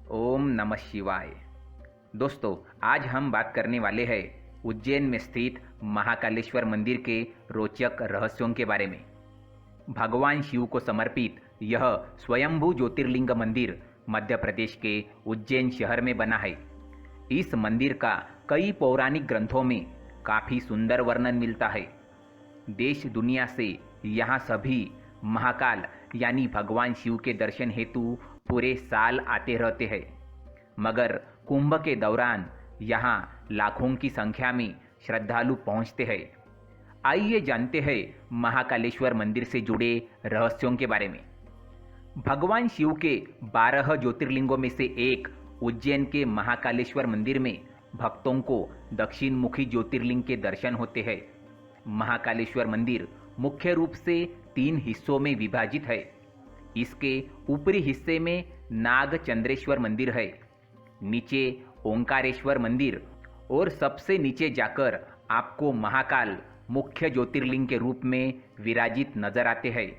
ओम नमः शिवाय। दोस्तों, आज हम बात करने वाले हैं उज्जैन में स्थित महाकालेश्वर मंदिर के रोचक रहस्यों के बारे में। भगवान शिव को समर्पित यह स्वयंभू ज्योतिर्लिंग मंदिर मध्य प्रदेश के उज्जैन शहर में बना है। इस मंदिर का कई पौराणिक ग्रंथों में काफ़ी सुंदर वर्णन मिलता है। देश दुनिया से यहाँ सभी महाकाल यानी भगवान शिव के दर्शन हेतु पूरे साल आते रहते हैं, मगर कुंभ के दौरान यहाँ लाखों की संख्या में श्रद्धालु पहुँचते हैं। आइए जानते हैं महाकालेश्वर मंदिर से जुड़े रहस्यों के बारे में। भगवान शिव के 12 ज्योतिर्लिंगों में से एक उज्जैन के महाकालेश्वर मंदिर में भक्तों को दक्षिण मुखी ज्योतिर्लिंग के दर्शन होते हैं। महाकालेश्वर मंदिर मुख्य रूप से 3 हिस्सों में विभाजित है। इसके ऊपरी हिस्से में नागचंद्रेश्वर मंदिर है, नीचे ओंकारेश्वर मंदिर और सबसे नीचे जाकर आपको महाकाल मुख्य ज्योतिर्लिंग के रूप में विराजित नजर आते हैं,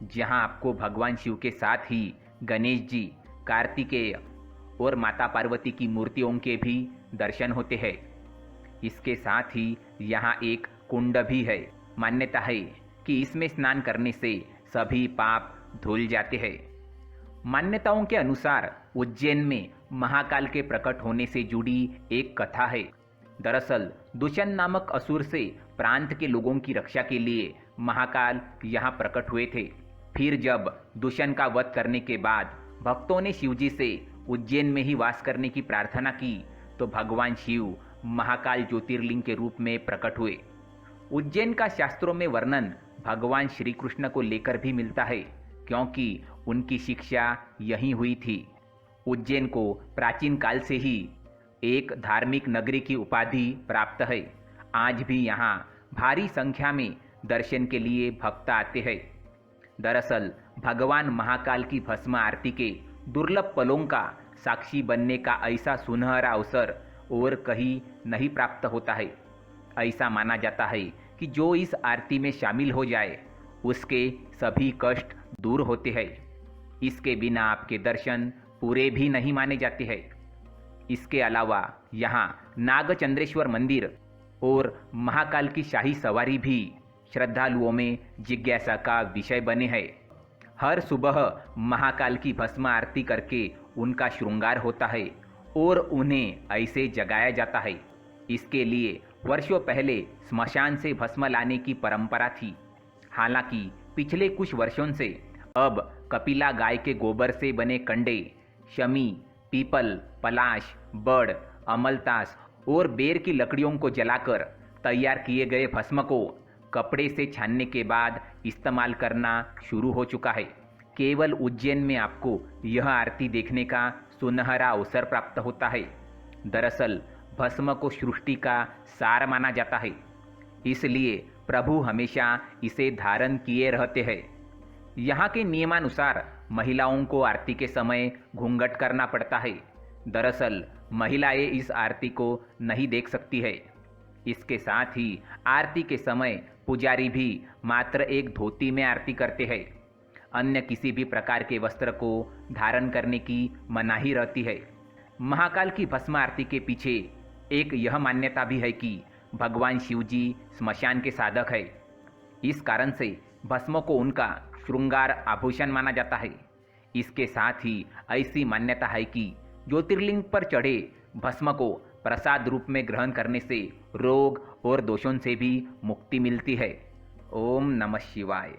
जहां आपको भगवान शिव के साथ ही गणेश जी, कार्तिकेय और माता पार्वती की मूर्तियों के भी दर्शन होते हैं। इसके साथ ही यहाँ एक कुंड भी है। मान्यता है कि इसमें स्नान करने से सभी पाप धुल जाते हैं। मान्यताओं के अनुसार उज्जैन में महाकाल के प्रकट होने से जुड़ी एक कथा है। दरअसल दुष्यंत नामक असुर से प्रांत के लोगों की रक्षा के लिए महाकाल यहाँ प्रकट हुए थे। फिर जब दुष्यंत का वध करने के बाद भक्तों ने शिवजी से उज्जैन में ही वास करने की प्रार्थना की, तो भगवान शिव महाकाल ज्योतिर्लिंग के रूप में प्रकट हुए। उज्जैन का शास्त्रों में वर्णन भगवान श्री कृष्ण को लेकर भी मिलता है, क्योंकि उनकी शिक्षा यहीं हुई थी। उज्जैन को प्राचीन काल से ही एक धार्मिक नगरी की उपाधि प्राप्त है। आज भी यहाँ भारी संख्या में दर्शन के लिए भक्त आते हैं। दरअसल भगवान महाकाल की भस्म आरती के दुर्लभ पलों का साक्षी बनने का ऐसा सुनहरा अवसर और कहीं नहीं प्राप्त होता है। ऐसा माना जाता है कि जो इस आरती में शामिल हो जाए उसके सभी कष्ट दूर होते हैं। इसके बिना आपके दर्शन पूरे भी नहीं माने जाते हैं। इसके अलावा यहाँ नागचंद्रेश्वर मंदिर और महाकाल की शाही सवारी भी श्रद्धालुओं में जिज्ञासा का विषय बने हैं। हर सुबह महाकाल की भस्म आरती करके उनका श्रृंगार होता है और उन्हें ऐसे जगाया जाता है। इसके लिए वर्षों पहले स्मशान से भस्म लाने की परंपरा थी। हालांकि पिछले कुछ वर्षों से अब कपिला गाय के गोबर से बने कंडे, शमी, पीपल, पलाश, बड़, अमलतास और बेर की लकड़ियों को जलाकर तैयार किए गए भस्म को कपड़े से छानने के बाद इस्तेमाल करना शुरू हो चुका है। केवल उज्जैन में आपको यह आरती देखने का सुनहरा अवसर प्राप्त होता है। दरअसल भस्म को सृष्टि का सार माना जाता है, इसलिए प्रभु हमेशा इसे धारण किए रहते हैं। यहाँ के नियमानुसार महिलाओं को आरती के समय घूंघट करना पड़ता है। दरअसल महिलाएं इस आरती को नहीं देख सकती है। इसके साथ ही आरती के समय पुजारी भी मात्र एक धोती में आरती करते हैं। अन्य किसी भी प्रकार के वस्त्र को धारण करने की मनाही रहती है। महाकाल की भस्म आरती के पीछे एक यह मान्यता भी है कि भगवान शिवजी स्मशान के साधक है। इस कारण से भस्म को उनका श्रृंगार आभूषण माना जाता है। इसके साथ ही ऐसी मान्यता है कि ज्योतिर्लिंग पर चढ़े भस्म को प्रसाद रूप में ग्रहण करने से रोग और दोषों से भी मुक्ति मिलती है। ओम नमः शिवाय।